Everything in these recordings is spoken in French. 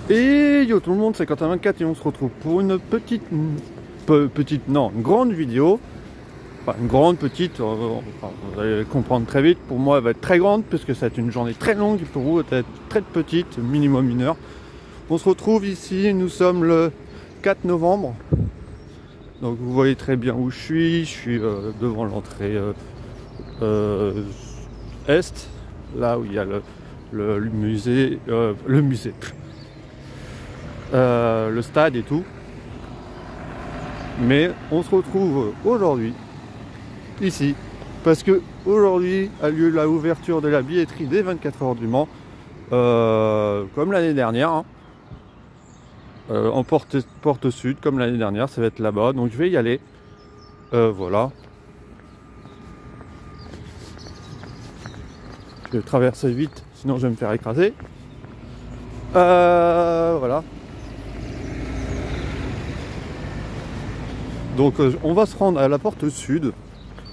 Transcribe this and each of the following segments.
Et yo tout le monde, c'est Quentin24 et on se retrouve pour une une grande vidéo. Enfin, une grande, petite, vous allez comprendre très vite. Pour moi, elle va être très grande puisque ça va être une journée très longue. Pour vous, elle va être très petite, minimum 1 heure. On se retrouve ici, nous sommes le 4 novembre. Donc vous voyez très bien où je suis devant l'entrée est, là où il y a le musée, le stade et tout. Mais on se retrouve aujourd'hui ici parce que aujourd'hui a lieu la ouverture de la billetterie des 24 heures du Mans, comme l'année dernière, hein. En porte sud comme l'année dernière, ça va être là-bas, donc je vais y aller. Voilà, je vais traverser vite sinon je vais me faire écraser. Voilà, donc on va se rendre à la porte sud,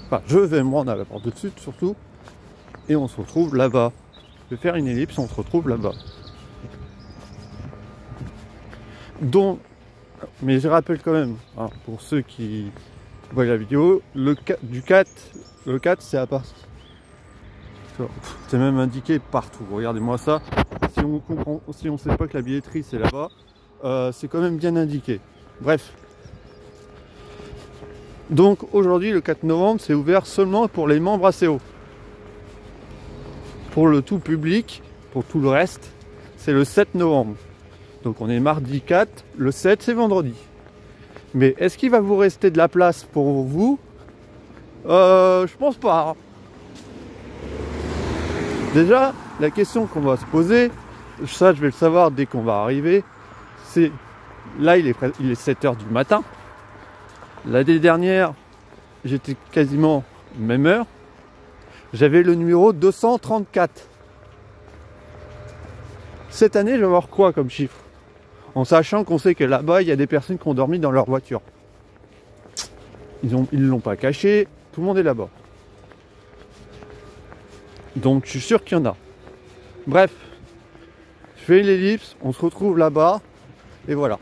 enfin je vais me rendre à la porte sud surtout, et on se retrouve là-bas. Je vais faire une ellipse, on se retrouve là-bas. Donc, mais je rappelle quand même, hein, pour ceux qui voient la vidéo, le 4 c'est à part. C'est même indiqué partout. Regardez-moi ça. Si on comprend, si on sait pas que la billetterie c'est là-bas, c'est quand même bien indiqué. Bref. Donc aujourd'hui, le 4 novembre, c'est ouvert seulement pour les membres ACO. Pour le tout public, pour tout le reste, c'est le 7 novembre. Donc on est mardi 4, le 7 c'est vendredi. Mais est-ce qu'il va vous rester de la place pour vous? Je pense pas. Déjà, la question qu'on va se poser, ça je vais le savoir dès qu'on va arriver, c'est, là il est 7 h du matin. L'année dernière, j'étais quasiment même heure. J'avais le numéro 234. Cette année, je vais avoir quoi comme chiffre? En sachant qu'on sait que là-bas, il y a des personnes qui ont dormi dans leur voiture. Ils ne l'ont pas caché, tout le monde est là-bas. Donc je suis sûr qu'il y en a. Bref, je fais l'ellipse, on se retrouve là-bas, et voilà.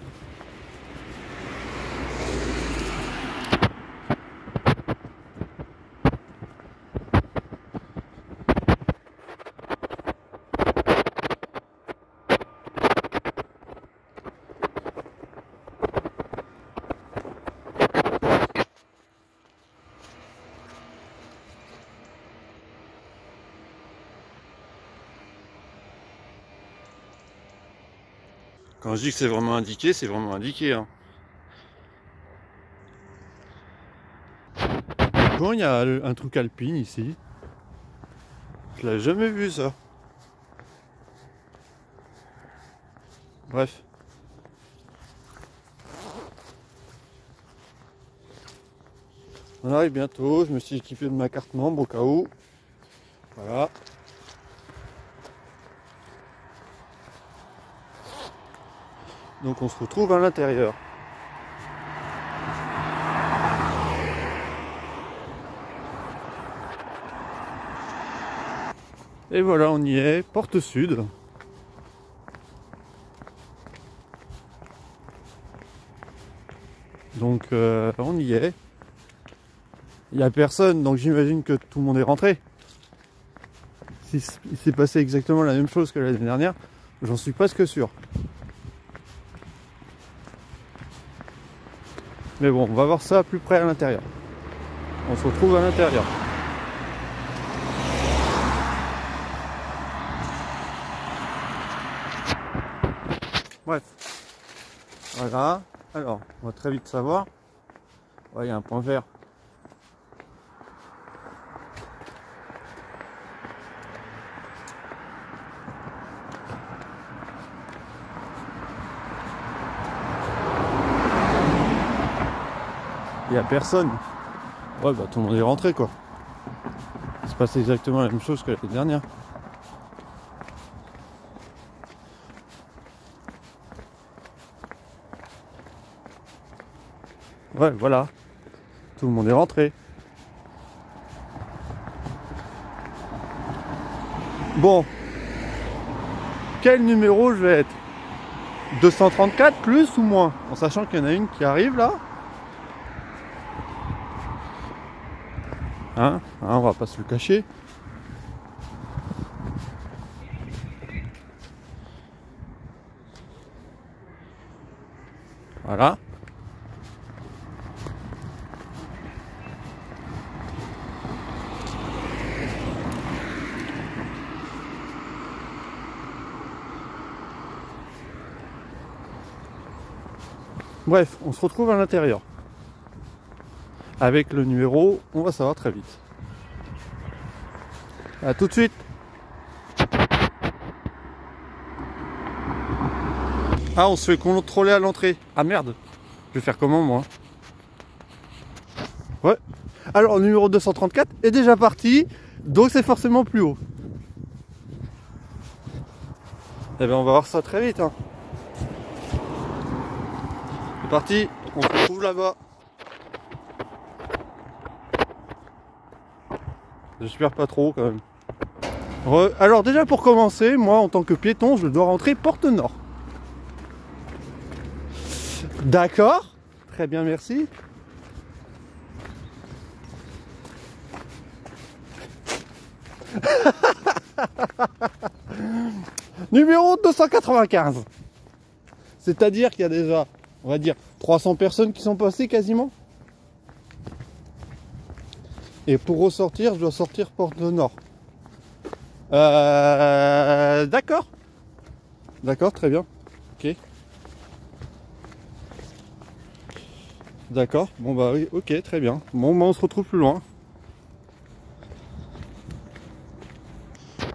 Quand je dis que c'est vraiment indiqué, c'est vraiment indiqué, hein. Bon, il y a un truc alpine ici. Je l'ai jamais vu ça. Bref. On arrive bientôt, je me suis équipé de ma carte membre au cas où. Voilà. Donc on se retrouve à l'intérieur. Et voilà, on y est, porte sud. Donc on y est. Il n'y a personne, donc j'imagine que tout le monde est rentré. Si il s'est passé exactement la même chose que l'année dernière, j'en suis presque sûr. Mais bon, on va voir ça plus près à l'intérieur. On se retrouve à l'intérieur. Bref. Voilà. Alors, on va très vite savoir. Ouais, il y a un point vert. Il n'y a personne. Ouais, bah tout le monde est rentré quoi. Il se passe exactement la même chose que l'année dernière. Ouais, voilà. Tout le monde est rentré. Bon. Quel numéro je vais être? 234 plus ou moins, en sachant qu'il y en a une qui arrive là. Hein, on va pas se le cacher. Voilà. Bref, on se retrouve à l'intérieur. Avec le numéro, on va savoir très vite. A tout de suite. Ah, on se fait contrôler à l'entrée. Ah merde, je vais faire comment moi? Ouais. Alors, le numéro 234 est déjà parti, donc c'est forcément plus haut. Eh bien, on va voir ça très vite. Hein. C'est parti, on se retrouve là-bas. J'espère pas trop quand même. Alors déjà pour commencer, moi en tant que piéton, je dois rentrer porte nord. D'accord, très bien, merci. Numéro 295. C'est-à-dire qu'il y a déjà, on va dire, 300 personnes qui sont passées quasiment. Et pour ressortir, je dois sortir porte nord. D'accord. D'accord, très bien. Ok. D'accord, bon bah oui, ok, très bien. Bon, bah on se retrouve plus loin.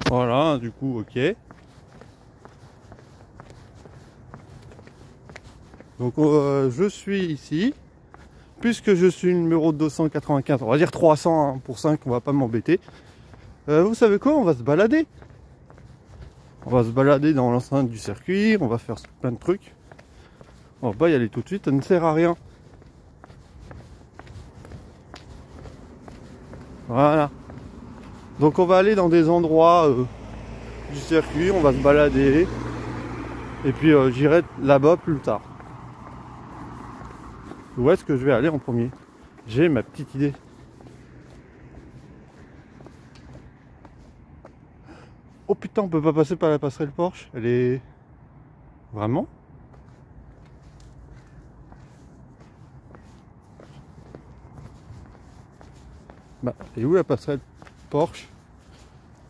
Voilà, du coup, ok. Donc je suis ici. Puisque je suis le numéro 295, on va dire 300 hein, pour 5, on va pas m'embêter. Vous savez quoi, on va se balader. On va se balader dans l'enceinte du circuit, on va faire plein de trucs. On va pas y aller tout de suite, ça ne sert à rien. Voilà. Donc on va aller dans des endroits du circuit, on va se balader. Et puis j'irai là-bas plus tard. Où est-ce que je vais aller en premier? J'ai ma petite idée. Oh putain, on peut pas passer par la passerelle Porsche. Elle est... Vraiment? Bah, et où la passerelle Porsche?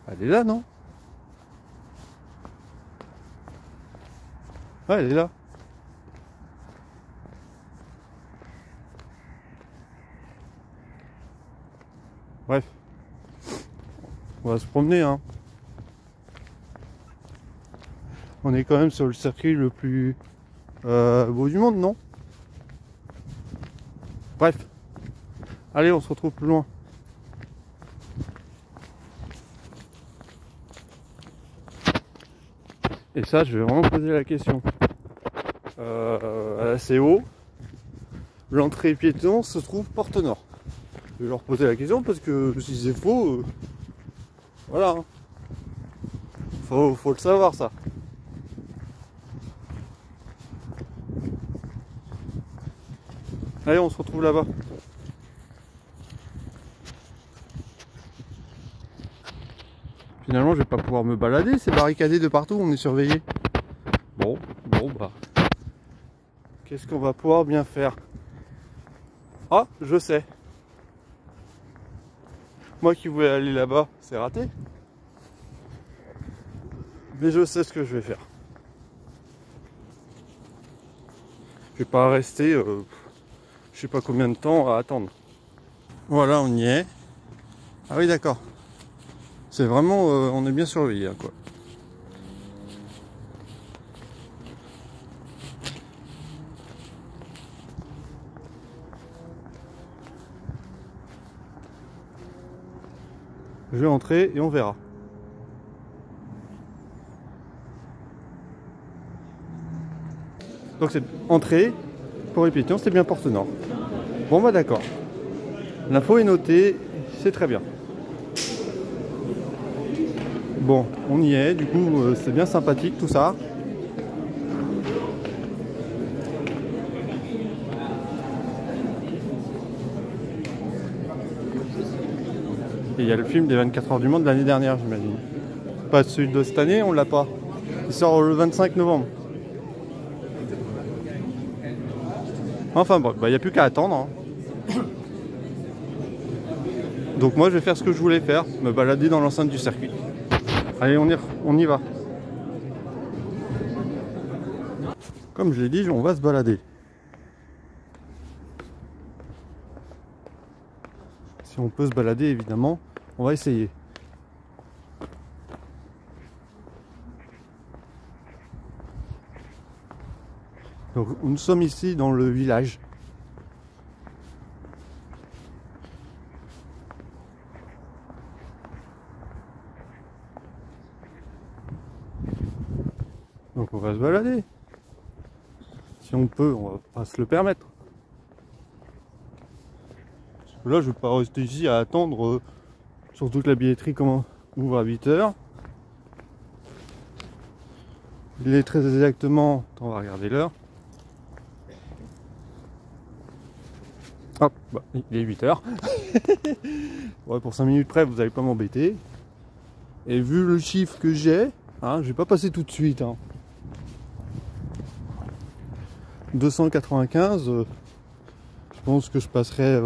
Elle est là, non? Ouais, elle est là. Bref. On va se promener, hein. On est quand même sur le circuit le plus beau du monde, non? Bref. Allez, on se retrouve plus loin. Et ça, je vais vraiment poser la question. À la CO, l'entrée piéton se trouve porte nord. Je vais leur poser la question parce que si c'est faux, voilà. Faut le savoir ça. Allez, on se retrouve là-bas. Finalement, je vais pas pouvoir me balader, c'est barricadé de partout, on est surveillé. Bon, bah. Qu'est-ce qu'on va pouvoir bien faire? Ah, je sais. Moi qui voulais aller là-bas, c'est raté. Mais je sais ce que je vais faire. Je vais pas rester, je sais pas combien de temps à attendre. Voilà, on y est. Ah oui, d'accord. C'est vraiment, on est bien surveillé, hein, quoi. Je vais entrer et on verra. Donc c'est entrée pour les piétons, c'est bien porte nord. Bon bah d'accord. L'info est notée, c'est très bien. Bon, on y est, du coup c'est bien sympathique tout ça. il y a le film des 24 heures du monde de l'année dernière, j'imagine. Pas celui de cette année, on l'a pas. Il sort le 25 novembre. Enfin bon, il n'y a plus qu'à attendre. Hein. Donc moi je vais faire ce que je voulais faire, me balader dans l'enceinte du circuit. Allez, on y va. Comme je l'ai dit, on va se balader. Si on peut se balader, évidemment, on va essayer. Donc, nous sommes ici dans le village. Donc on va se balader. Si on peut, on va pas se le permettre. Parce que là, je vais pas rester ici à attendre. Surtout que la billetterie ouvre à 8 h. Il est très exactement, on va regarder l'heure. Hop, bah, il est 8 h. Ouais, pour 5 minutes près, vous n'allez pas m'embêter. Et vu le chiffre que j'ai, hein, je vais pas passer tout de suite. Hein. 295, je pense que je passerai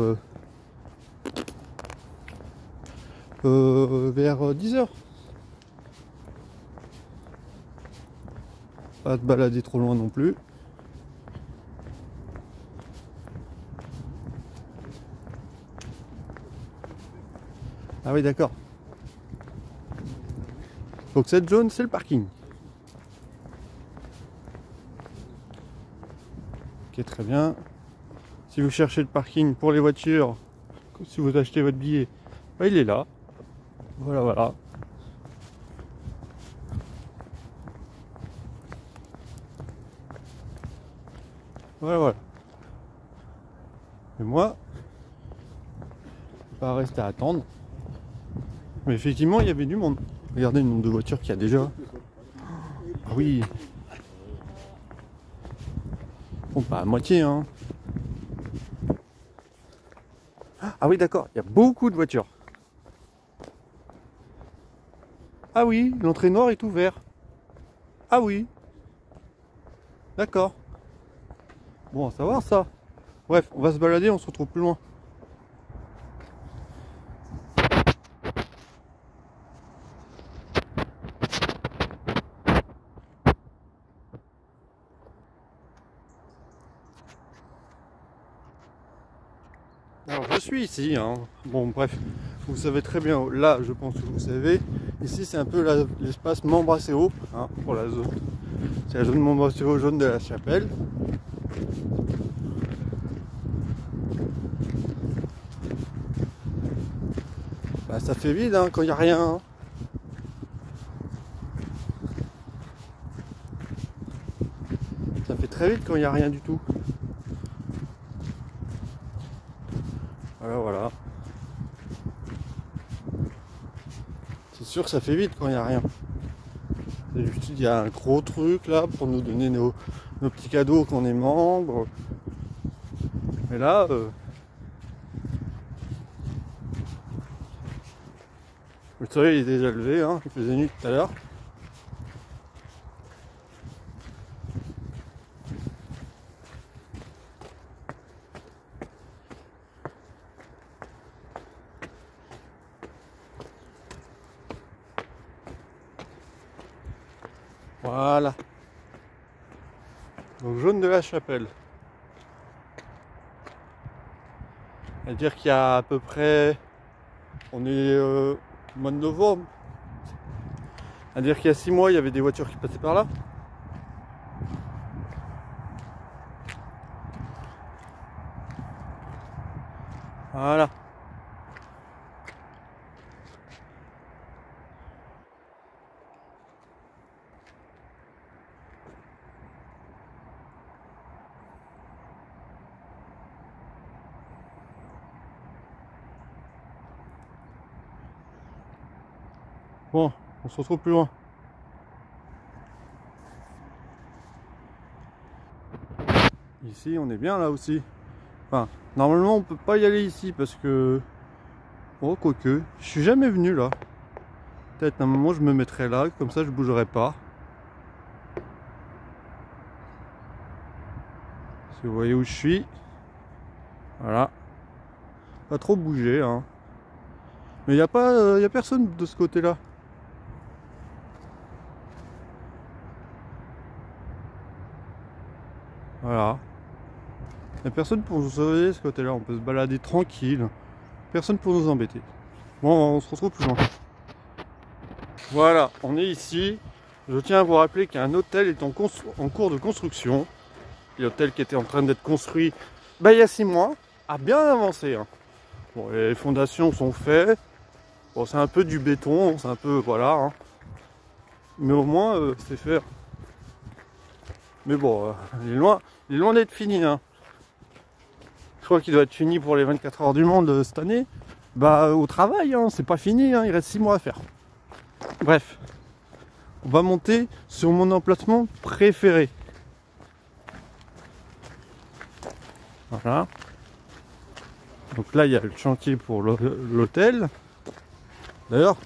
vers 10 h. Pas te balader trop loin non plus. Ah oui, d'accord. Donc cette zone, c'est le parking. Ok, très bien. Si vous cherchez le parking pour les voitures, si vous achetez votre billet, bah, il est là. Voilà, voilà. Voilà, voilà. Et moi, je vais pas rester à attendre. Mais effectivement, il y avait du monde. Regardez le nombre de voitures qu'il y a déjà. Ah oui. Bon, pas à moitié, hein. Ah oui, d'accord, il y a beaucoup de voitures. Ah oui, l'entrée nord est ouverte. Ah oui. D'accord. Bon, à savoir ça. Bref, on va se balader, on se retrouve plus loin. Alors je suis ici, hein. Bon bref, vous savez très bien, là je pense que vous savez, ici c'est un peu l'espace Mombraceo, hein, pour la zone. C'est la zone Mombraceo jaune de la Chapelle. Bah, ça fait vide hein, quand il n'y a rien. Hein. Ça fait très vite quand il n'y a rien du tout. Voilà, voilà. C'est sûr que ça fait vite quand il n'y a rien. Il y a un gros truc là pour nous donner nos petits cadeaux qu'on est membre. Mais là, le soleil est déjà levé, hein. Il faisait nuit tout à l'heure. Voilà. Donc jaune de la Chapelle. C'est-à-dire qu'il y a à peu près, on est au mois de novembre. C'est-à-dire qu'il y a 6 mois, il y avait des voitures qui passaient par là. Voilà. Bon, on se retrouve plus loin. Ici, on est bien là aussi. Enfin, normalement, on peut pas y aller ici parce que Oh, quoique, je suis jamais venu là. Peut-être à un moment je me mettrai là, comme ça je bougerai pas. Si vous voyez où je suis. Voilà. Pas trop bouger, hein. Mais il n'y a pas, y a personne de ce côté-là. Voilà. Il n'y a personne pour nous surveiller ce côté-là. On peut se balader tranquille. Personne pour nous embêter. Bon, on se retrouve plus loin. Voilà, on est ici. Je tiens à vous rappeler qu'un hôtel est en cours de construction. L'hôtel qui était en train d'être construit il y a 6 mois a bien avancé. Hein. Bon, les fondations sont faites. Bon, c'est un peu du béton, c'est un peu... voilà. Hein. Mais au moins, c'est fait. Mais bon, il est loin d'être fini. Hein. Je crois qu'il doit être fini pour les 24 heures du monde cette année. Au travail, hein, c'est pas fini, hein, il reste 6 mois à faire. Bref, on va monter sur mon emplacement préféré. Voilà. Donc là, il y a le chantier pour l'hôtel. D'ailleurs,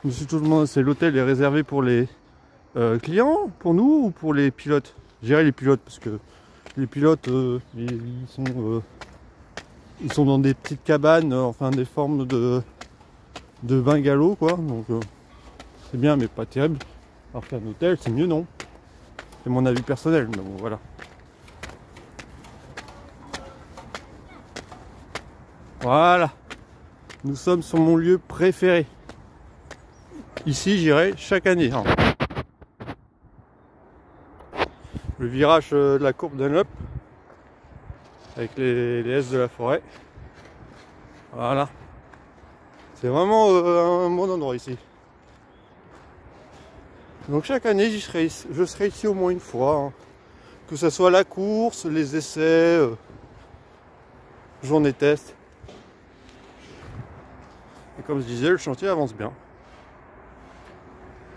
je me suis tout demandé si l'hôtel est réservé pour les clients, pour nous ou pour les pilotes. Je dirais les pilotes parce que les pilotes, ils sont dans des petites cabanes, enfin des formes de bungalow quoi. Donc c'est bien mais pas terrible. Alors qu'un hôtel, c'est mieux, non? C'est mon avis personnel, mais bon, voilà. Voilà. Nous sommes sur mon lieu préféré. Ici, j'irai chaque année. Hein. Le virage de la courbe Dunlop. Avec les S de la forêt. Voilà. C'est vraiment un bon endroit ici. Donc chaque année, je serai ici au moins une fois. Hein. Que ce soit la course, les essais, journée test. Et comme je disais, le chantier avance bien.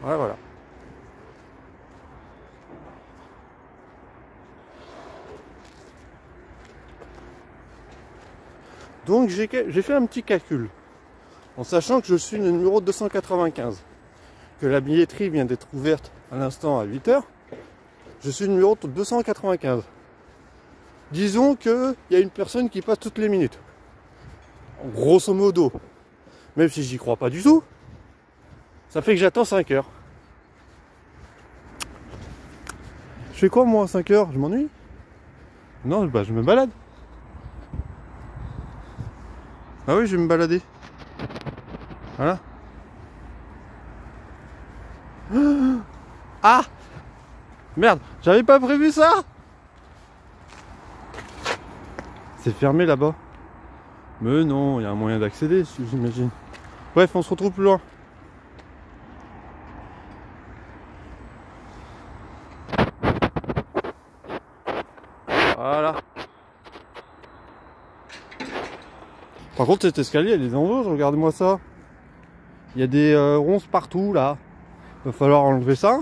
Voilà, voilà. Donc j'ai fait un petit calcul. En sachant que je suis le numéro 295. Que la billetterie vient d'être ouverte à l'instant à 8 h. Je suis le numéro 295. Disons qu'il y a une personne qui passe toutes les minutes. Grosso modo. Même si j'y crois pas du tout. Ça fait que j'attends 5 heures. Je fais quoi moi à 5 heures? Je m'ennuie? Non, je me balade. Ah oui, je vais me balader. Voilà. Ah! Merde, j'avais pas prévu ça! C'est fermé là-bas. Mais non, il y a un moyen d'accéder, j'imagine. Bref, on se retrouve plus loin. Voilà. Par contre, cet escalier, il est dangereux, regardez-moi ça. Il y a des ronces partout, là. Il va falloir enlever ça.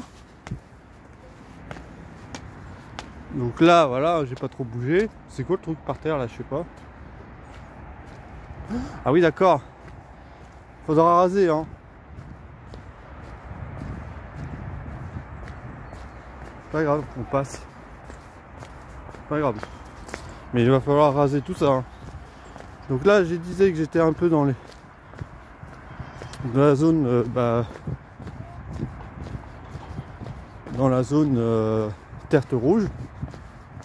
Donc là, voilà, j'ai pas trop bougé. C'est quoi le truc par terre, là, je sais pas. Ah oui, d'accord. Faudra raser, hein. Pas grave, on passe. Pas grave. Mais il va falloir raser tout ça. Hein. Donc là, j'ai disais que j'étais un peu dans la zone, dans la zone terre rouge.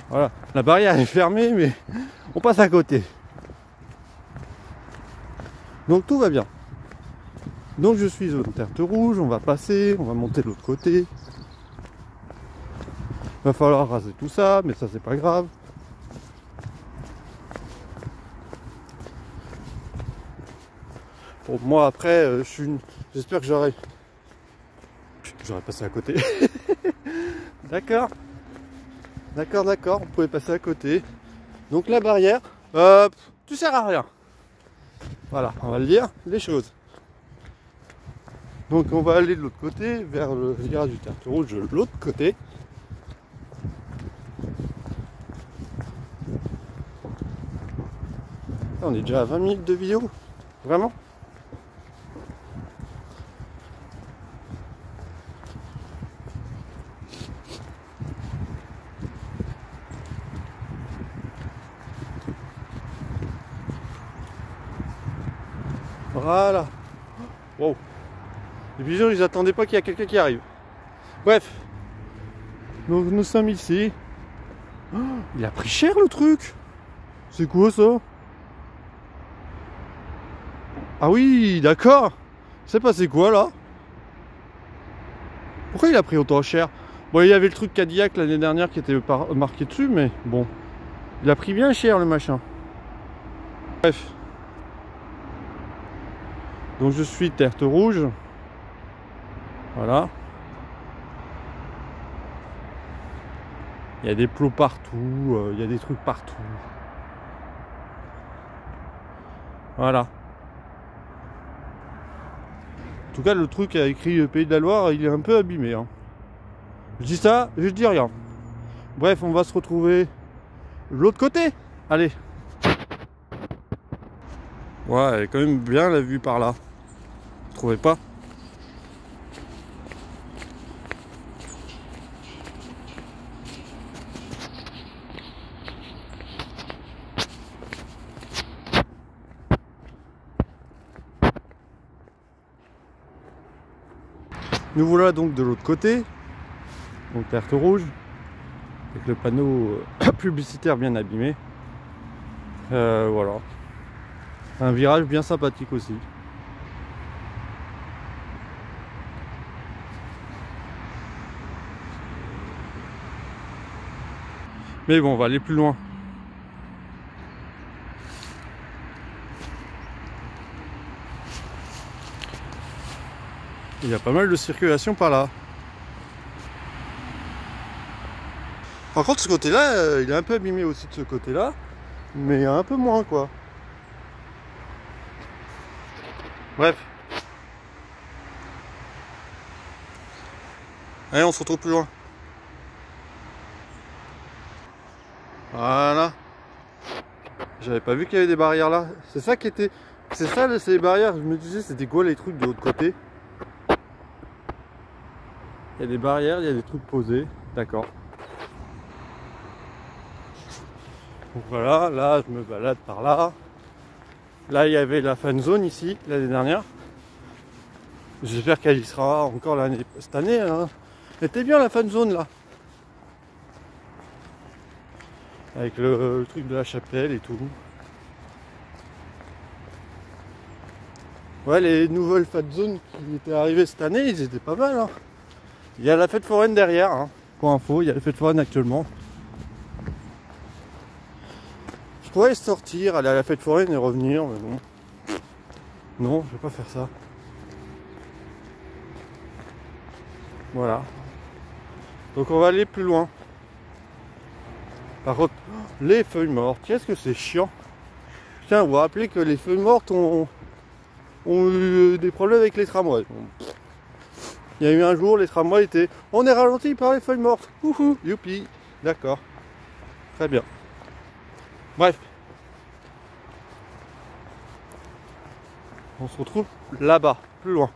Voilà, la barrière est fermée, mais on passe à côté. Donc tout va bien. Donc je suis zone terre rouge, on va passer, on va monter de l'autre côté. Il va falloir raser tout ça, mais ça c'est pas grave. Pour moi après, j'espère que j'aurai passé à côté. D'accord. D'accord, vous pouvez passer à côté. Donc la barrière, tu sers à rien. Voilà, on va le dire, les choses. Donc on va aller de l'autre côté, vers le virage du terre rouge de l'autre côté. On est déjà à 20 minutes de vidéo. Vraiment? Voilà. Wow. Les pigeons, ils attendaient pas qu'il y a quelqu'un qui arrive. Bref. Donc nous sommes ici. Oh, il a pris cher le truc. C'est quoi ça? Ah oui, d'accord. C'est passé quoi là? Pourquoi il a pris autant cher? Bon, il y avait le truc Cadillac l'année dernière qui était marqué dessus, mais bon. Il a pris bien cher le machin. Bref. Donc je suis Tertre Rouge. Voilà. Il y a des plots partout, il y a des trucs partout. Voilà. En tout cas, le truc a écrit Pays de la Loire, il est un peu abîmé. Hein. Je dis ça, je dis rien. Bref, on va se retrouver de l'autre côté. Allez. Ouais, elle est quand même bien la vue par là. Vous trouvez pas? Nous voilà donc de l'autre côté, donc Tertre Rouge, avec le panneau publicitaire bien abîmé. Voilà. Un virage bien sympathique aussi. Mais bon, on va aller plus loin. Il y a pas mal de circulation par là. Par contre, ce côté-là, il est un peu abîmé aussi de ce côté-là, mais un peu moins quoi. Bref. Allez, on se retrouve plus loin. Voilà. J'avais pas vu qu'il y avait des barrières là. C'est ça qui était... C'est ça, ces barrières. Je me disais, c'était quoi les trucs de l'autre côté? Il y a des barrières, il y a des trucs posés. D'accord. Donc voilà, là je me balade par là. Là il y avait la fan zone ici, l'année dernière. J'espère qu'elle y sera encore cette année. Hein. Elle était bien la fan zone là. Avec le truc de la chapelle et tout. Ouais, les nouvelles fan zones qui étaient arrivées cette année, ils étaient pas mal. Hein. Il y a la fête foraine derrière. Hein. Pour info, il y a la fête foraine actuellement. Je pourrais sortir, aller à la fête foraine et revenir, mais bon. Non, je vais pas faire ça. Voilà. Donc on va aller plus loin. Par contre, les feuilles mortes, qu'est-ce que c'est chiant. Tiens, vous vous rappelez que les feuilles mortes ont eu des problèmes avec les tramways. Il y a eu un jour, les tramways étaient... On est ralenti par les feuilles mortes. Ouhou, youpi. D'accord. Très bien. Bref. On se retrouve là-bas, plus loin.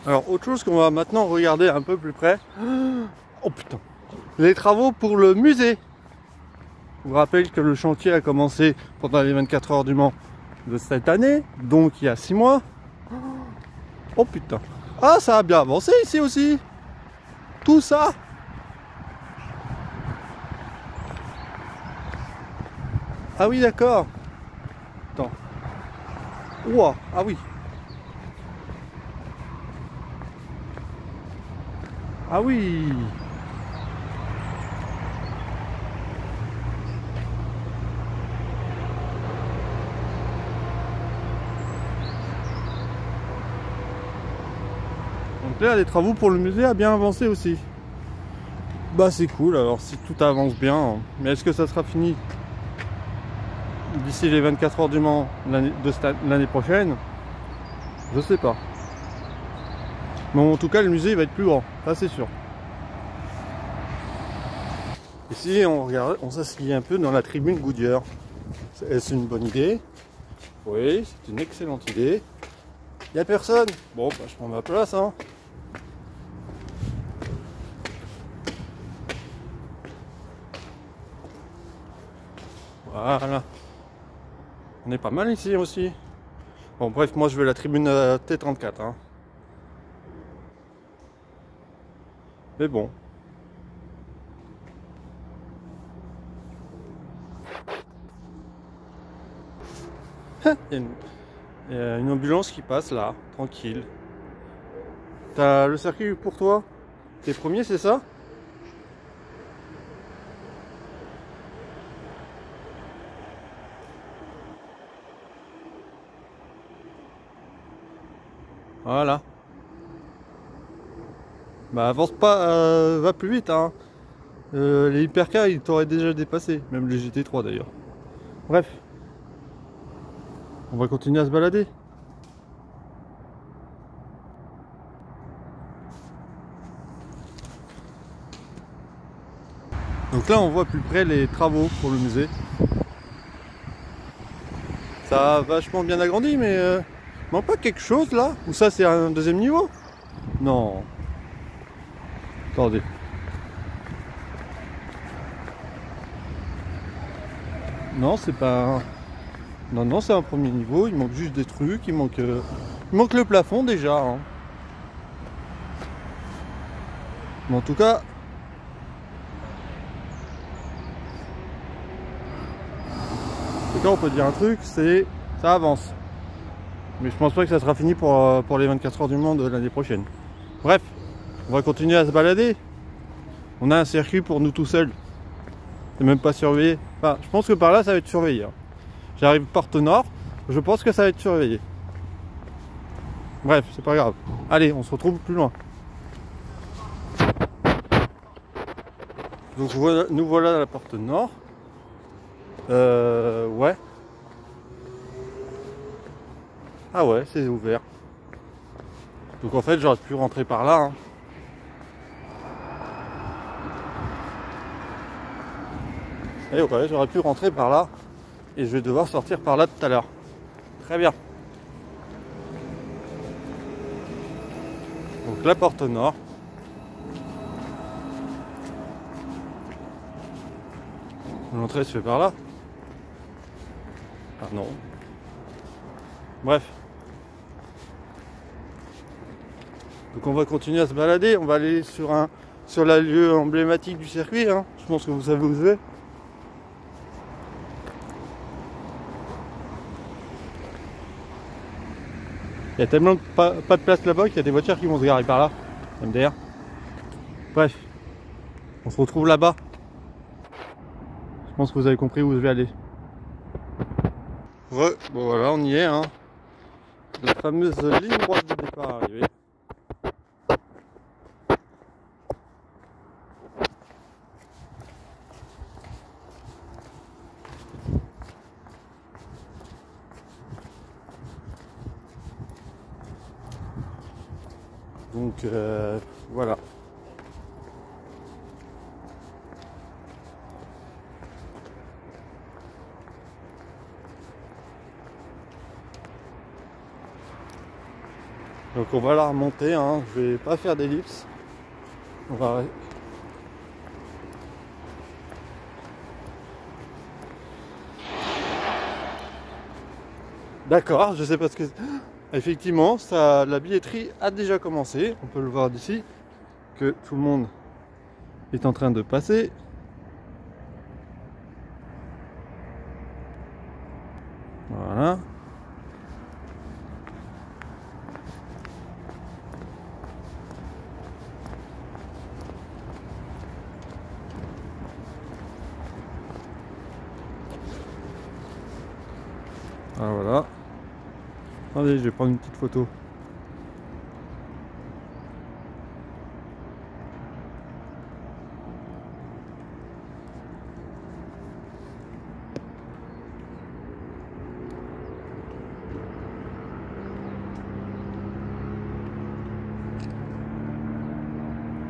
Alors, autre chose qu'on va maintenant regarder un peu plus près. Oh putain. Les travaux pour le musée. Je vous rappelle que le chantier a commencé pendant les 24 heures du Mans de cette année. Donc, il y a 6 mois. Oh putain. Ah, ça a bien avancé ici aussi. Tout ça. Ah oui, d'accord. Attends. Ouah, ah oui. Ah oui. Donc là, les travaux pour le musée a bien avancé aussi. Bah c'est cool, alors si tout avance bien. Mais est-ce que ça sera fini d'ici les 24 heures du Mans l'année prochaine? Je sais pas. Mais en tout cas, le musée il va être plus grand, ça c'est sûr. Ici, on regarde, on s'assied un peu dans la tribune Goodyear. Est-ce une bonne idée? Oui, c'est une excellente idée. Il n'y a personne. Bon, bah, je prends ma place, hein. Voilà. On est pas mal ici aussi. Bon, bref, moi je veux la tribune T34, hein. Mais bon. Il y a une ambulance qui passe là, tranquille. T'as le circuit pour toi? T'es premier, c'est ça? Voilà. Bah avance pas, va plus vite, hein. Les hypercars ils t'auraient déjà dépassé, même les GT3 d'ailleurs. Bref, on va continuer à se balader. Donc là on voit plus près les travaux pour le musée. Ça a vachement bien agrandi, mais manque pas quelque chose là? Ou ça c'est un deuxième niveau? Non. Attendez. Non, c'est pas un... Non, non, c'est un premier niveau. Il manque juste des trucs. Il manque le plafond déjà, hein. Mais en tout cas... on peut dire un truc, c'est... ça avance. Mais je pense pas que ça sera fini pour les 24 heures du Mans de l'année prochaine. Bref, on va continuer à se balader. On a un circuit pour nous tout seuls. C'est même pas surveillé. Enfin, je pense que par là, ça va être surveillé, hein. J'arrive porte nord, je pense que ça va être surveillé. Bref, c'est pas grave. Allez, on se retrouve plus loin. Donc voilà, nous voilà à la porte nord. Ouais. Ah ouais, c'est ouvert. Donc en fait, j'aurais pu rentrer par là, hein. Et ouais, j'aurais pu rentrer par là. Et je vais devoir sortir par là tout à l'heure. Très bien. Donc la porte nord. L'entrée se fait par là. Ah non. Bref. Donc on va continuer à se balader. On va aller sur la lieu emblématique du circuit, hein. Je pense que vous savez où je vais. Il y a tellement pas de place là-bas qu'il y a des voitures qui vont se garer par là. MDR. Bref. On se retrouve là-bas. Je pense que vous avez compris où je vais aller. Ouais, bon voilà, on y est, hein. La fameuse ligne droite de départ arrivée. Donc voilà. Donc on va la remonter, hein. Je vais pas faire d'ellipse. On va... D'accord, je sais pas ce que... Effectivement, ça, la billetterie a déjà commencé. On peut le voir d'ici, que tout le monde est en train de passer. Voilà. Ah, voilà. Attendez, je vais prendre une petite photo.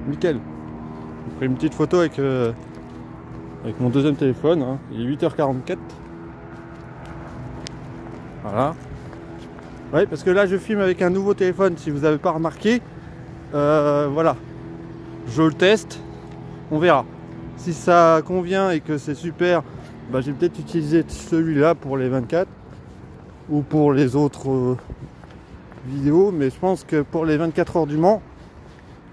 nickel. J'ai pris une petite photo avec mon deuxième téléphone, hein. Il est 8h44. Voilà. Ouais, parce que là je filme avec un nouveau téléphone, si vous n'avez pas remarqué. Voilà. Je le teste, on verra. Si ça convient et que c'est super, bah, je vais peut-être utiliser celui-là pour les 24 ou pour les autres vidéos, mais je pense que pour les 24 heures du Mans,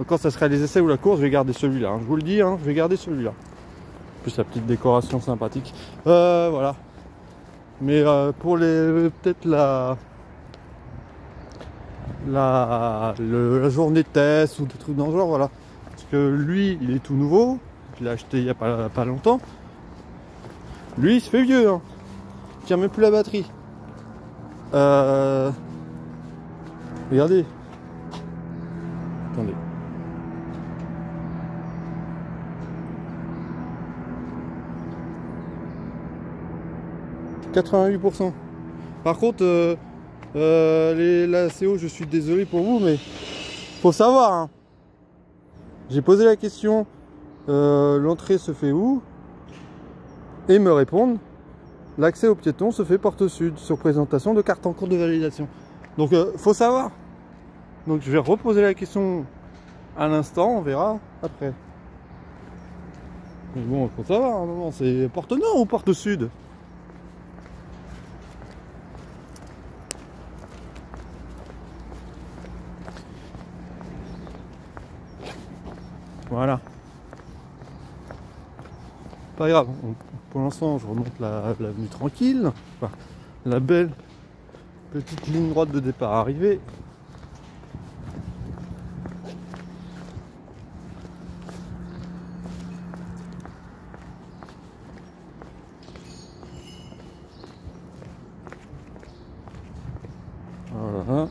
quand ça sera les essais ou la course, je vais garder celui-là, hein. Je vous le dis, hein, je vais garder celui-là. Plus la petite décoration sympathique. Voilà. Mais pour les peut-être la journée de test ou des trucs dans le genre, voilà. Parce que lui, il est tout nouveau. Je l'ai acheté il n'y a pas longtemps. Lui, il se fait vieux, hein. Il tient même plus la batterie. Regardez. Attendez. « 88%. Par contre, la CO, je suis désolé pour vous, mais faut savoir, hein. J'ai posé la question, l'entrée se fait où? Et me répondent, l'accès aux piétons se fait porte sud, sur présentation de carte en cours de validation. Donc, faut savoir. Donc, je vais reposer la question à l'instant, on verra après. Mais bon, faut savoir, à un moment, c'est porte nord ou porte sud? Voilà. Pas grave, pour l'instant je remonte l'avenue tranquille. Enfin, la belle petite ligne droite de départ arrivée. Voilà.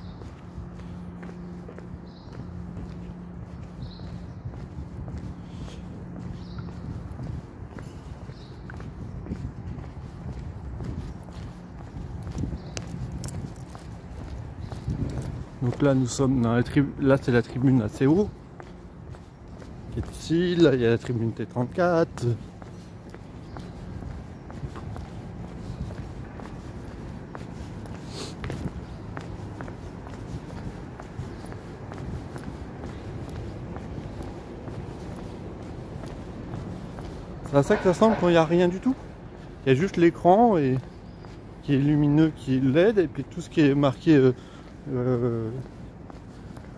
Donc là nous sommes dans la tribune, là c'est la tribune ACO qui est ici, là il y a la tribune T34. C'est à ça que ça ressemble quand il n'y a rien du tout. Il y a juste l'écran et qui est lumineux, qui est LED, et puis tout ce qui est marqué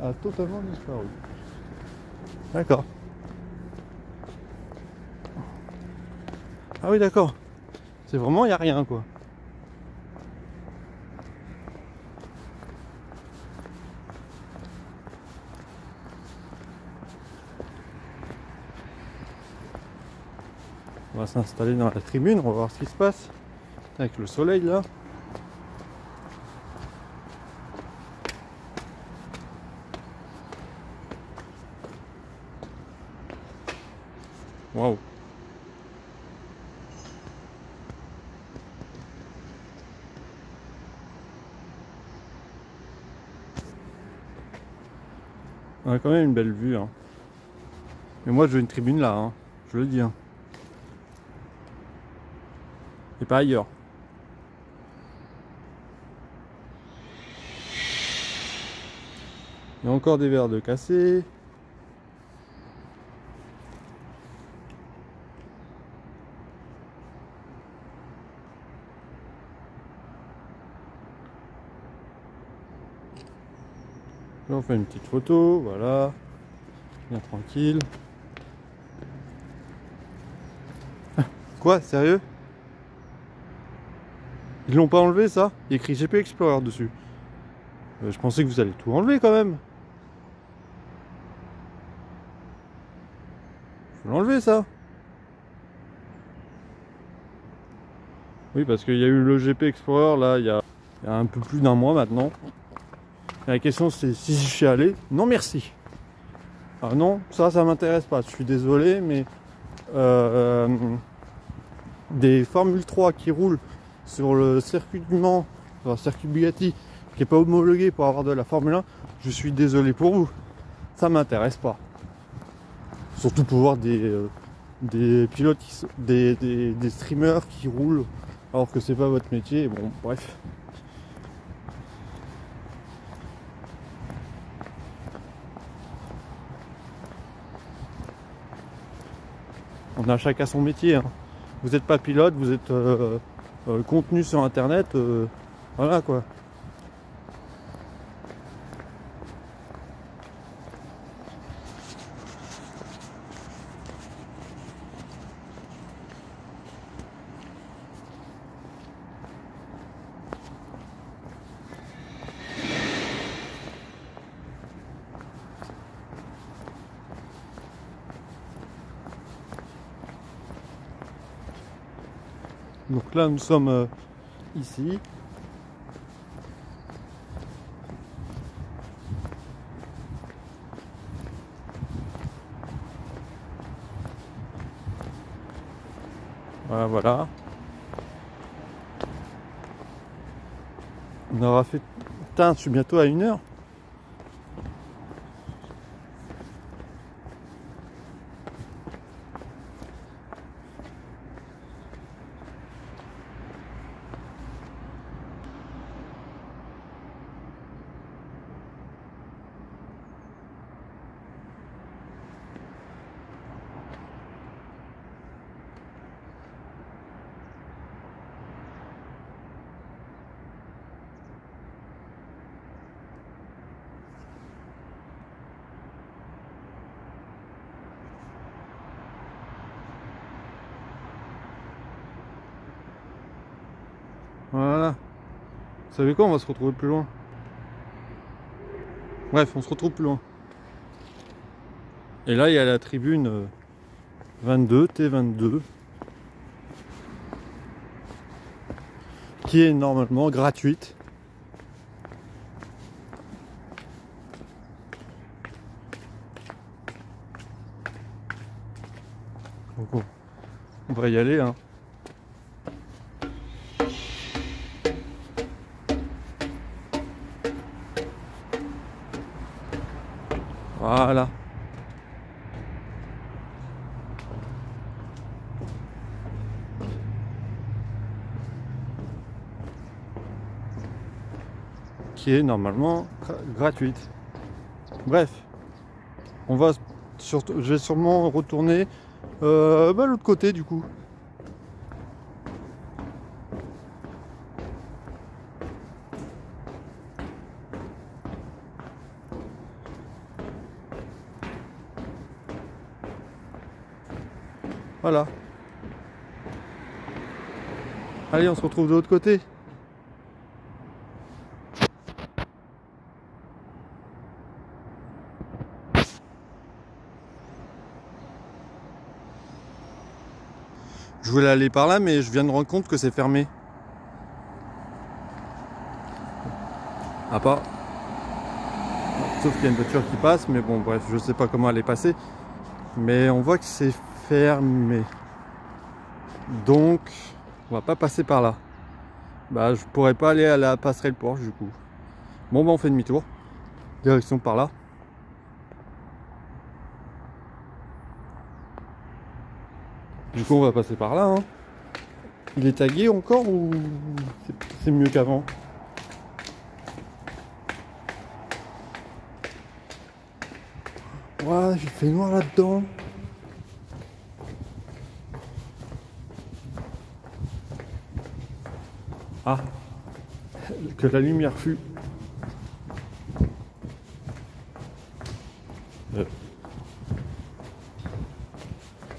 a totalement disparu. D'accord. Ah oui, d'accord. C'est vraiment, il n'y a rien, quoi. On va s'installer dans la tribune, on va voir ce qui se passe avec le soleil là. Waouh. On a quand même une belle vue, hein. Mais moi je veux une tribune là, hein. Je le dis, hein. Et pas ailleurs. Il y a encore des verres de cassés. Là on fait une petite photo, voilà. Bien tranquille. Quoi, sérieux? Ils l'ont pas enlevé ça? Il y a écrit GP Explorer dessus. Je pensais que vous allez tout enlever quand même. Faut l'enlever ça. Oui, parce qu'il y a eu le GP Explorer là il y a un peu plus d'un mois maintenant. Et la question c'est si j'y suis allé. Non merci. Ah non, ça m'intéresse pas. Je suis désolé, mais des Formule 3 qui roulent sur le circuit du Mans, sur le circuit Bugatti, qui n'est pas homologué pour avoir de la Formule 1, je suis désolé pour vous. Ça m'intéresse pas. Surtout pour voir des pilotes, des streamers qui roulent alors que c'est pas votre métier. Bon, bref. On a chacun son métier. Hein. Vous n'êtes pas pilote, vous êtes contenu sur internet. Voilà quoi. Donc là nous sommes ici. Voilà. On aura fait... Putain, je suis bientôt à 1h. Voilà. Vous savez quoi, on va se retrouver plus loin. Bref, on se retrouve plus loin. Et là, il y a la tribune 22, T22, qui est normalement gratuite. Donc on va y aller, hein. Voilà. Qui est normalement gratuite. Bref, on va je vais sûrement retourner l'autre côté du coup. Voilà. Allez, on se retrouve de l'autre côté. Je voulais aller par là, mais je viens de me rendre compte que c'est fermé. À part... Sauf qu'il y a une voiture qui passe, mais bon, bref, je sais pas comment elle est passée. Mais on voit que c'est fermé. Donc, on va pas passer par là. Bah, je pourrais pas aller à la passerelle Porsche du coup. Bon, bah, on fait demi-tour. Direction par là. Du coup, on va passer par là. Hein. Il est tagué encore ou c'est mieux qu'avant? Ouais, j'ai fait noir là-dedans. Ah, que la lumière fut.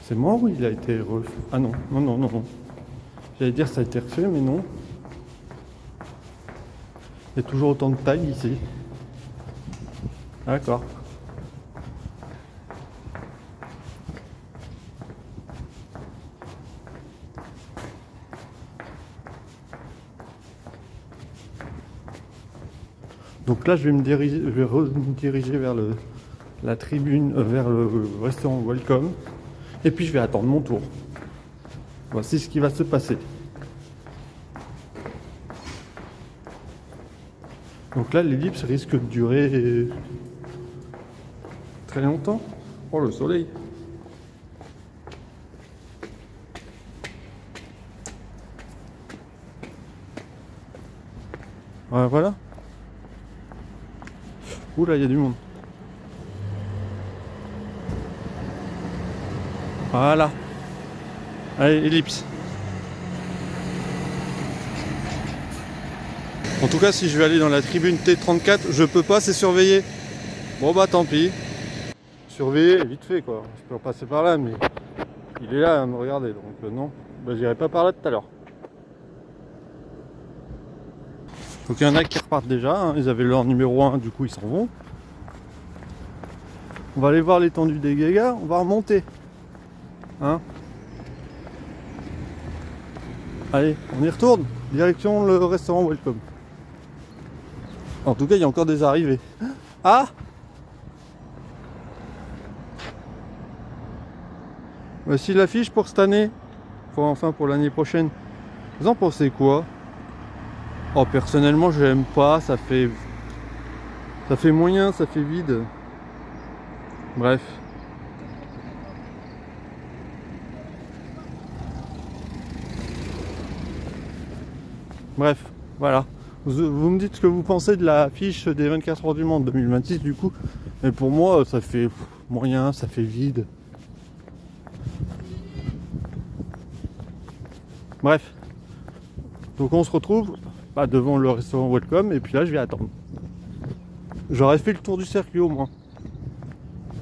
C'est mort ou il a été refait? Ah non, non, non, non, non. J'allais dire ça a été refait, mais non. Il y a toujours autant de taille ici. D'accord. Donc là, je vais me rediriger vers la tribune, vers le restaurant Welcome. Et puis je vais attendre mon tour. Voici ce qui va se passer. Donc là, l'ellipse risque de durer très longtemps. Oh, le soleil. Ouais, voilà. Ouh là, il y a du monde. Voilà. Allez, ellipse. En tout cas, si je vais aller dans la tribune T34, je peux pas, c'est surveillé. Bon bah tant pis. Surveillé, vite fait quoi. Je peux repasser par là, mais il est là à me regarder, donc non. Bah j'irai pas par là tout à l'heure. Donc il y en a qui repartent déjà, hein. Ils avaient leur numéro 1, du coup ils s'en vont. On va aller voir l'étendue des Guégas, on va remonter. Hein? Allez, on y retourne. Direction le restaurant Welcome. En tout cas, il y a encore des arrivées. Ah! Voici l'affiche pour cette année. Enfin pour l'année prochaine. Vous en pensez quoi? Oh, personnellement, j'aime pas. Ça fait moyen, ça fait vide. Bref. Bref, voilà. Vous me dites ce que vous pensez de l'affiche des 24 heures du Mans 2026 du coup. Mais pour moi, ça fait moyen, ça fait vide. Bref. Donc on se retrouve devant le restaurant Welcome et puis là je vais attendre. J'aurais fait le tour du circuit au moins.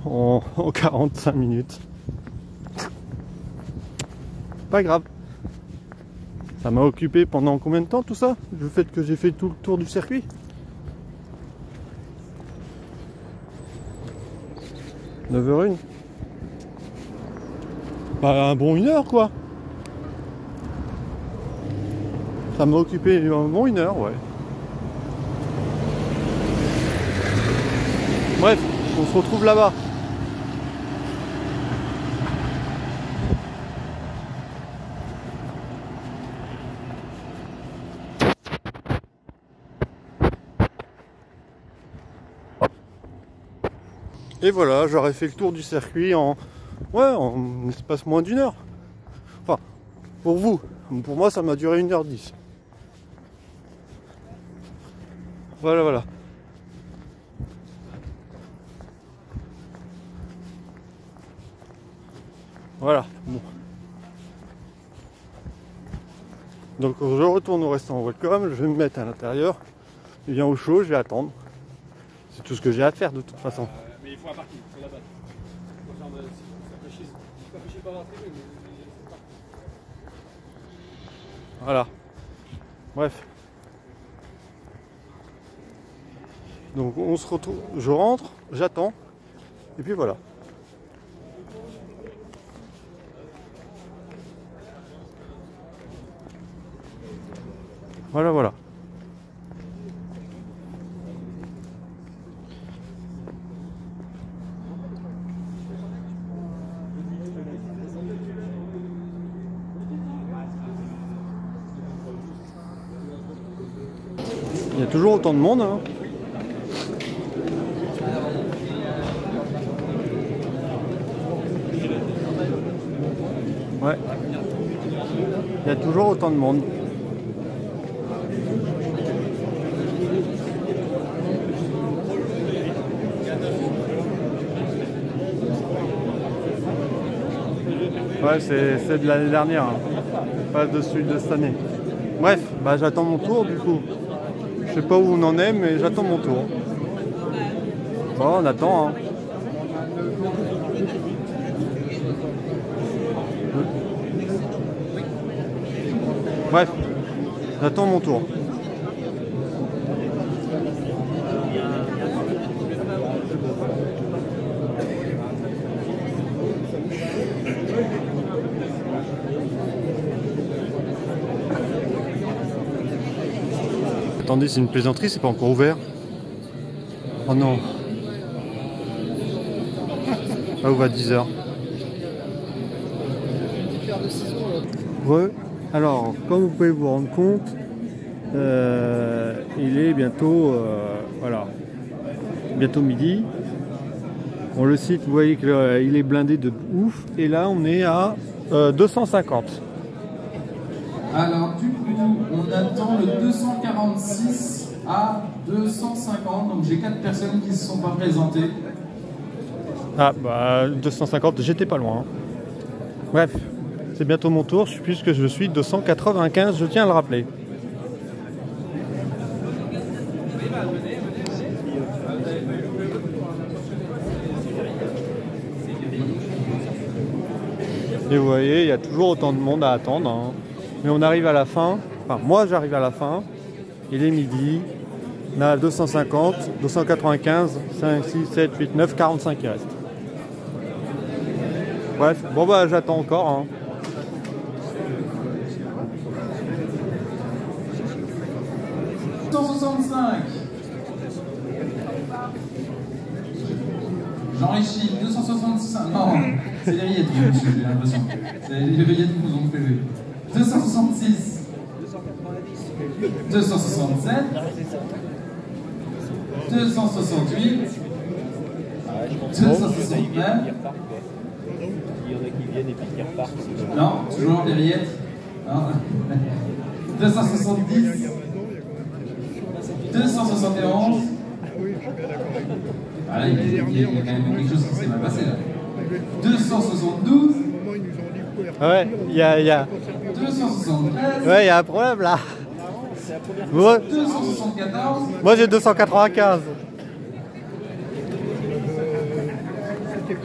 En 45 minutes. Pas grave. Ça m'a occupé pendant combien de temps tout ça? Le fait que j'ai fait tout le tour du circuit? 9h01. Bah un bon 1h quoi. Ça m'a occupé un bon 1h, ouais. Bref, on se retrouve là-bas. Et voilà, j'aurais fait le tour du circuit en espace moins d'1 heure. Enfin, pour vous. Pour moi, ça m'a duré 1h10. Voilà, voilà. Voilà, bon. Donc je retourne au restaurant Welcome, je vais me mettre à l'intérieur, il vient au chaud, je vais attendre. C'est tout ce que j'ai à faire de toute façon. Mais il faut un parking, c'est la base. Ça fait chier pas rentrer, mais c'est parti. Voilà. Bref. Donc on se retrouve, je rentre, j'attends, et puis voilà. Voilà, voilà. Il y a toujours autant de monde, hein. Ouais. Il y a toujours autant de monde. Ouais, c'est de l'année dernière, hein. Pas de celui de cette année. Bref, j'attends mon tour du coup. Je sais pas où on en est, mais j'attends mon tour. Bon, on attend, hein. Bref, j'attends mon tour. Attendez, c'est une plaisanterie, c'est pas encore ouvert. Oh non. Ça ouvre à 10h. Alors, comme vous pouvez vous rendre compte, il est bientôt, bientôt midi. Bon, le site, vous voyez qu'il est blindé de ouf. Et là, on est à 250. Alors, du coup, on attend le 246 à 250, donc j'ai 4 personnes qui ne se sont pas présentées. Ah bah 250, j'étais pas loin. Bref, c'est bientôt mon tour puisque je suis 295, je tiens à le rappeler. Et vous voyez, il y a toujours autant de monde à attendre, hein. Mais on arrive à la fin, enfin moi j'arrive à la fin, il est midi, on a 250, 295, 5, 6, 7, 8, 9, 45 qui restent. Bref, bon bah j'attends encore, hein. « 165. Jean-Richie, 265. Non, c'est les rillettes, monsieur, j'ai l'impression. C'est les rillettes qui nous ont fait rire. 266. 267. 268. 269. Il y en a qui viennent et puis qui repartent. Non, toujours les rillettes. Non. 270. 271. Ah, il y a quand même quelque chose qui s'est mal passé là. 272. Ah ouais, il y a... 273. Ouais, il y a un problème là. Moi, 274. moi j'ai 295.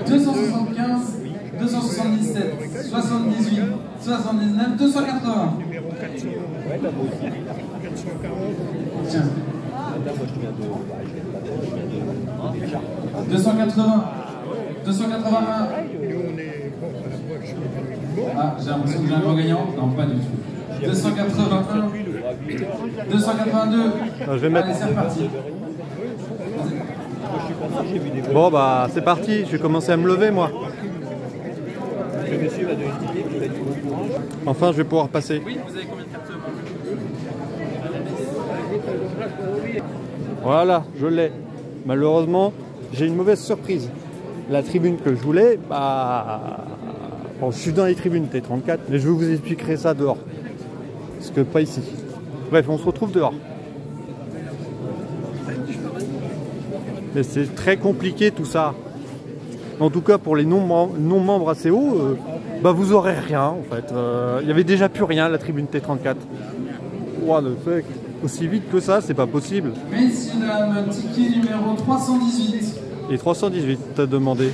275. 277. 78. 79. 280. Ouais, bah moi aussi. 440. Tiens. Moi je viens de. 280. 281. Ah, j'ai l'impression que j'ai un grand gagnant. Non, pas du tout. 281. 282. Je vais mettre... Allez, c'est reparti. Bon bah c'est parti, je vais commencer à me lever moi. Le monsieur va donner le ticket, puis il va dire bon courage. Enfin je vais pouvoir passer. Oui, vous avez combien de cartes? Voilà, je l'ai. Malheureusement, j'ai une mauvaise surprise. La tribune que je voulais, bah... Bon, je suis dans les tribunes T34, mais je vous expliquerai ça dehors. Parce que pas ici. Bref, on se retrouve dehors. Mais c'est très compliqué tout ça. En tout cas, pour les non-membres assez hauts, bah vous aurez rien en fait. Il n'y avait déjà plus rien à la tribune T34. What the fuck. Aussi vite que ça, c'est pas possible. Messieurs, dames, ticket numéro 318. Et 318, t'as demandé.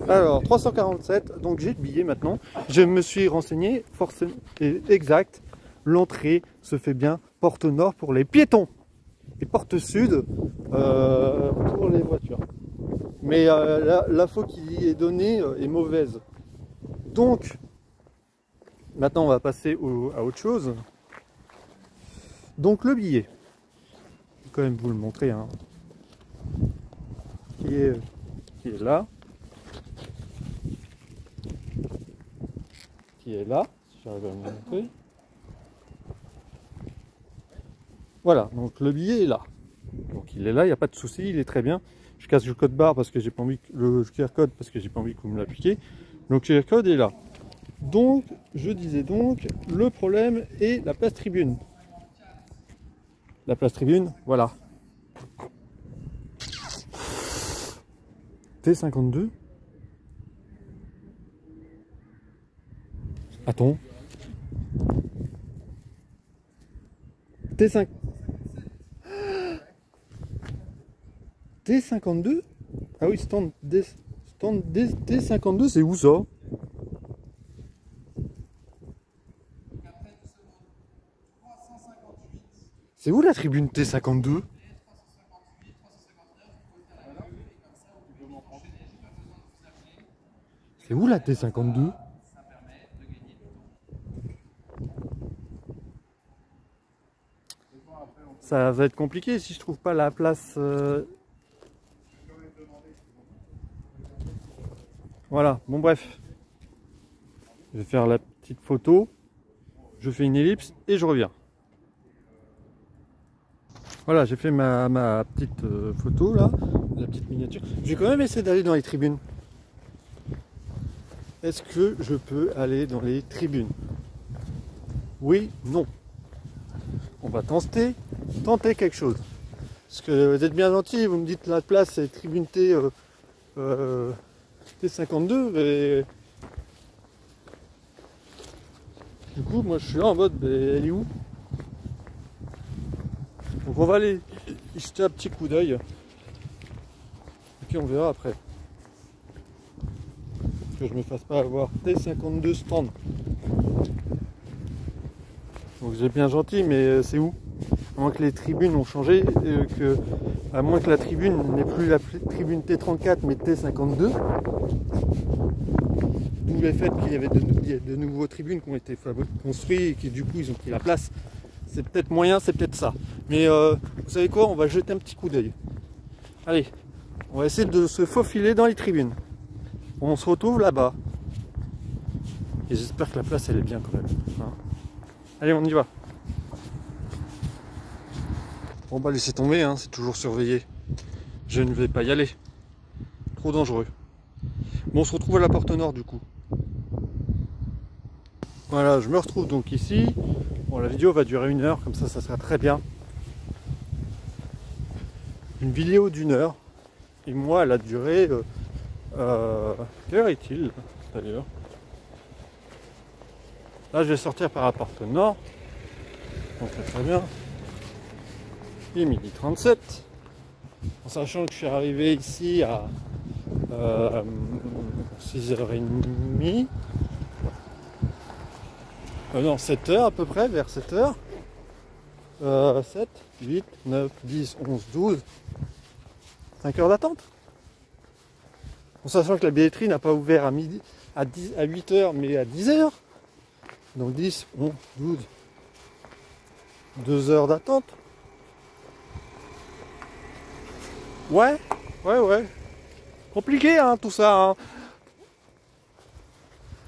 Alors, 347, donc j'ai le billet maintenant. Je me suis renseigné, forcément, et exact. L'entrée se fait bien porte nord pour les piétons et porte sud pour les voitures. Mais l'info qui y est donnée est mauvaise. Donc, maintenant on va passer à autre chose. Donc le billet, je vais quand même vous le montrer, hein, qui est là, qui est là, si j'arrive à le montrer. Voilà, donc le billet est là. Donc il est là, il n'y a pas de souci, il est très bien. Je casse le code barre parce que j'ai pas envie le QR code parce que j'ai pas envie que vous me l'appliquiez. Donc le QR code est là. Donc je disais donc le problème est la place tribune. La place tribune, voilà. T52. Attends. T5. T52. Ah oui, stand T52, c'est où ça? C'est où la tribune T52? C'est où la T52? Ça va être compliqué si je trouve pas la place. Voilà, bon bref. Je vais faire la petite photo. Je fais une ellipse et je reviens. Voilà, j'ai fait ma petite photo là, la petite miniature. Je vais quand même essayer d'aller dans les tribunes. Est-ce que je peux aller dans les tribunes? Oui, non. On va tenter quelque chose. Parce que vous êtes bien gentil, vous me dites la place c'est tribune T, T52 et du coup moi je suis là en mode elle est où? Donc on va aller y jeter un petit coup d'œil et puis on verra après. Que je me fasse pas avoir T52 stand. Donc j'ai bien gentil, mais c'est où? À moins que les tribunes ont changé, à moins que la tribune n'est plus la tribune T34 mais T52. D'où le fait qu'il y avait de nouveaux tribunes qui ont été construits et qui du coup ils ont pris la place. C'est peut-être moyen, c'est peut-être ça. Mais vous savez quoi? On va jeter un petit coup d'œil. Allez, on va essayer de se faufiler dans les tribunes. On se retrouve là-bas. Et j'espère que la place elle est bien quand même. Hein. Allez, on y va. Bon bah laissez tomber, hein, c'est toujours surveillé. Je ne vais pas y aller. Trop dangereux. Bon, on se retrouve à la porte nord du coup. Voilà, je me retrouve donc ici. Bon, la vidéo va durer 1 heure, comme ça sera très bien. Une vidéo d'1 heure. Et moi, elle a duré... quelle heure est-il d'ailleurs? Là, je vais sortir par la porte nord. Donc très bien. Il est 12h37. En sachant que je suis arrivé ici à 6h30. Non, 7h à peu près, vers 7h. 7, 8, 9, 10, 11, 12. 5 heures d'attente. En sachant que la billetterie n'a pas ouvert à 8h mais à 10h. Donc 10, 11, 12. 2 heures d'attente. Ouais. Compliqué hein, tout ça. Hein.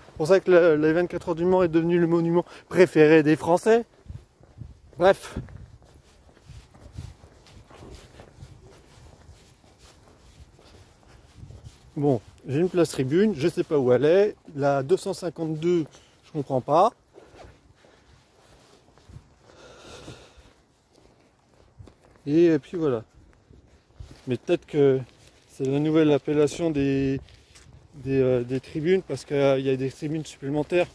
C'est pour ça que les 24 heures du Mans est devenu le monument préféré des Français. Bref. Bon, j'ai une place tribune, je sais pas où elle est. La 252, je comprends pas. Et puis voilà. Mais peut-être que c'est la nouvelle appellation des tribunes parce qu'il y a des tribunes supplémentaires.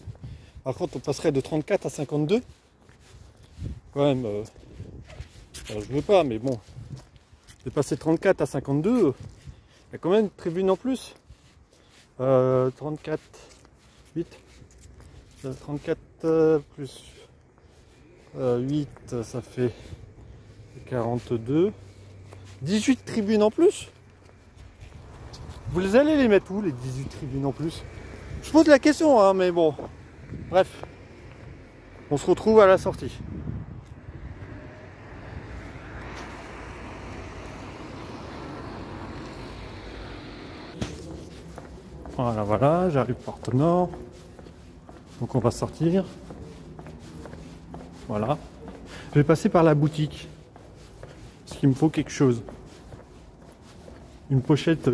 Par contre, on passerait de 34 à 52. Quand même, je veux pas, mais bon. De passer de 34 à 52, il y a quand même une tribune en plus. 34, 8. 34 plus 8, ça fait 42. 18 tribunes en plus. Vous allez les mettre où les 18 tribunes en plus? Je pose la question, hein, mais bon. Bref. On se retrouve à la sortie. Voilà, j'arrive porte nord. Donc on va sortir. Voilà. Je vais passer par la boutique. Parce qu'il me faut quelque chose. Une pochette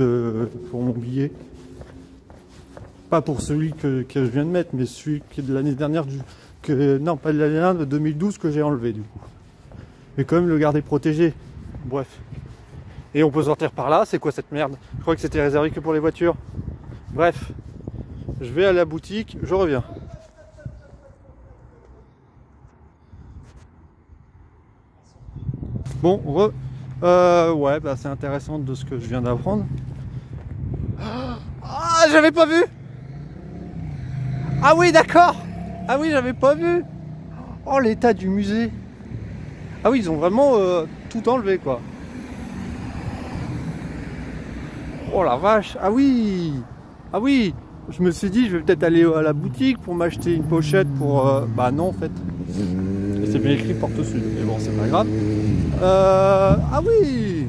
pour mon billet. Pas pour celui que je viens de mettre, mais celui qui est de l'année dernière. Non, pas de l'année dernière, de 2012 que j'ai enlevé du coup. Mais quand même le garder protégé. Bref. Et on peut sortir par là. C'est quoi cette merde? Je crois que c'était réservé que pour les voitures. Bref. Je vais à la boutique, je reviens. Bon, ouais, bah c'est intéressant de ce que je viens d'apprendre. Ah, j'avais pas vu! Ah oui, d'accord! Ah oui, j'avais pas vu! Oh, l'état du musée! Ah oui, ils ont vraiment tout enlevé, quoi. Oh la vache! Ah oui! Ah oui! Je me suis dit, je vais peut-être aller à la boutique pour m'acheter une pochette pour... Bah non, en fait. Et c'est bien écrit porte sud, mais bon, c'est pas grave. Ah oui!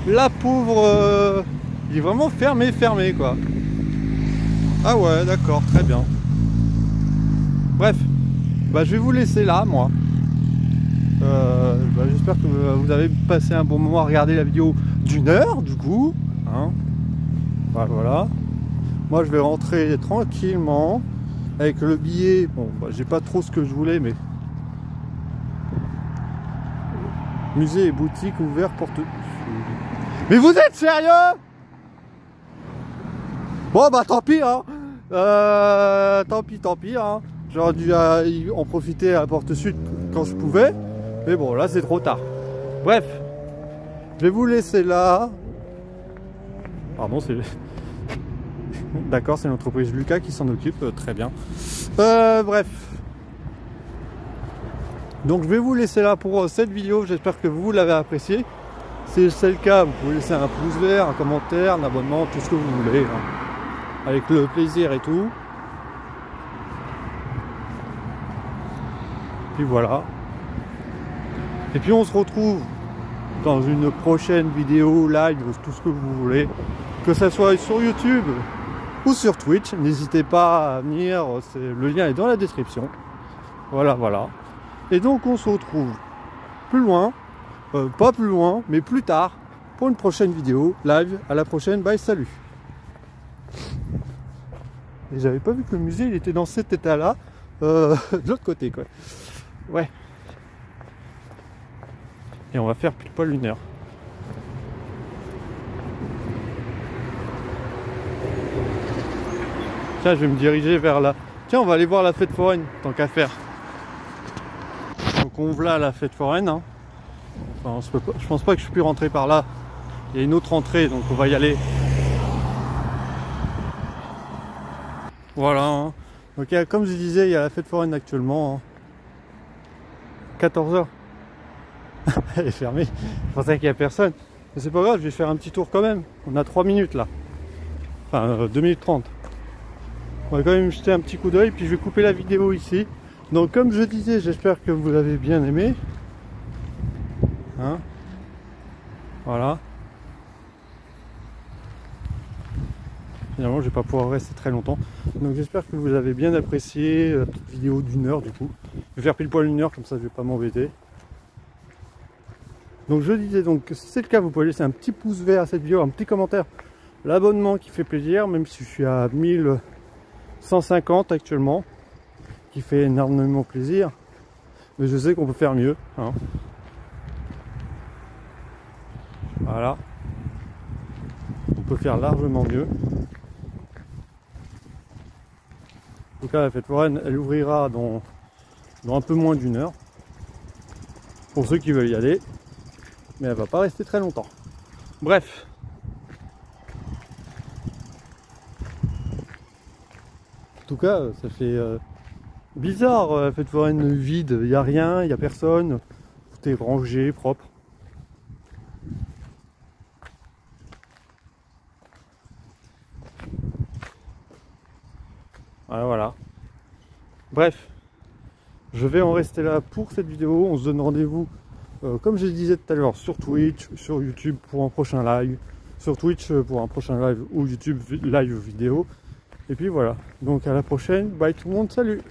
La pauvre... il est vraiment fermé, quoi. Ah ouais, d'accord, très bien. Bref, bah je vais vous laisser là, moi. Bah, j'espère que vous avez passé un bon moment à regarder la vidéo d'1 heure, du coup. Hein. Voilà. Moi, je vais rentrer tranquillement. avec le billet. Bon, bah, j'ai pas trop ce que je voulais, mais musée et boutique ouvert porte. Mais vous êtes sérieux? Bon bah tant pis hein. Tant pis hein. J'aurais dû en profiter à la porte sud quand je pouvais. Mais bon là c'est trop tard. Bref. Je vais vous laisser là. Pardon, c'est... D'accord, c'est l'entreprise Lucas qui s'en occupe. Très bien. Bref. Donc je vais vous laisser là pour cette vidéo. J'espère que vous l'avez apprécié. Si c'est le cas, vous pouvez laisser un pouce vert, un commentaire, un abonnement, tout ce que vous voulez. Hein. Avec le plaisir et tout. Puis voilà. Et puis on se retrouve dans une prochaine vidéo, live, tout ce que vous voulez. Que ce soit sur YouTube ou sur Twitch. N'hésitez pas à venir. Le lien est dans la description. Voilà, voilà. Et donc on se retrouve plus loin. Pas plus loin, mais plus tard. Pour une prochaine vidéo, live. À la prochaine. Bye, salut. Et j'avais pas vu que le musée il était dans cet état-là. De l'autre côté, quoi. Ouais. Et on va faire pile poil 1 heure. Tiens, je vais me diriger vers là. Tiens, on va aller voir la fête foraine, tant qu'à faire. Donc on voilà la fête foraine. Hein. Enfin, je pense pas que je puisse rentrer par là. Il y a une autre entrée, donc on va y aller. Voilà. Hein. Donc comme je disais, il y a la fête foraine actuellement. Hein. 14h. Elle est fermée. Je pensais qu'il n'y a personne. Mais c'est pas grave, je vais faire un petit tour quand même. On a 3 minutes là. Enfin 2 minutes 30. On va quand même jeter un petit coup d'œil. Puis je vais couper la vidéo ici. Donc comme je disais, j'espère que vous l'avez bien aimé. Hein, voilà. Finalement, je vais pas pouvoir rester très longtemps. Donc j'espère que vous avez bien apprécié la petite vidéo d'1 heure du coup. Je vais faire pile poil 1 heure, comme ça je vais pas m'embêter. Donc je disais donc que si c'est le cas, vous pouvez laisser un petit pouce vert à cette vidéo, un petit commentaire, l'abonnement qui fait plaisir, même si je suis à 1150 actuellement, qui fait énormément plaisir. Mais je sais qu'on peut faire mieux. Hein. Voilà. On peut faire largement mieux. En tout cas, la fête foraine, elle ouvrira dans un peu moins d'1 heure. Pour ceux qui veulent y aller. Mais elle va pas rester très longtemps. Bref. En tout cas, ça fait bizarre, la fête foraine vide. Il n'y a rien, il n'y a personne. Tout est rangé, propre. Voilà, voilà. Bref, je vais en rester là pour cette vidéo. On se donne rendez-vous, comme je le disais tout à l'heure, sur Twitch, sur YouTube pour un prochain live. Sur Twitch pour un prochain live ou YouTube live vidéo. Et puis voilà. Donc à la prochaine. Bye tout le monde. Salut.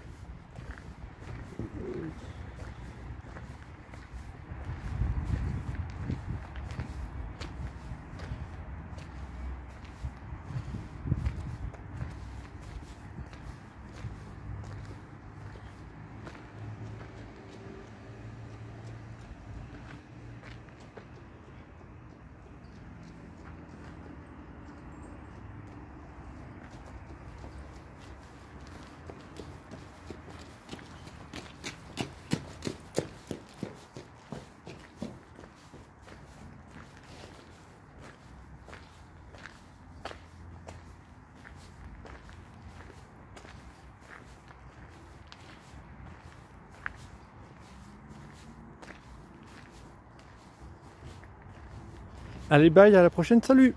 Allez, bye, à la prochaine, salut!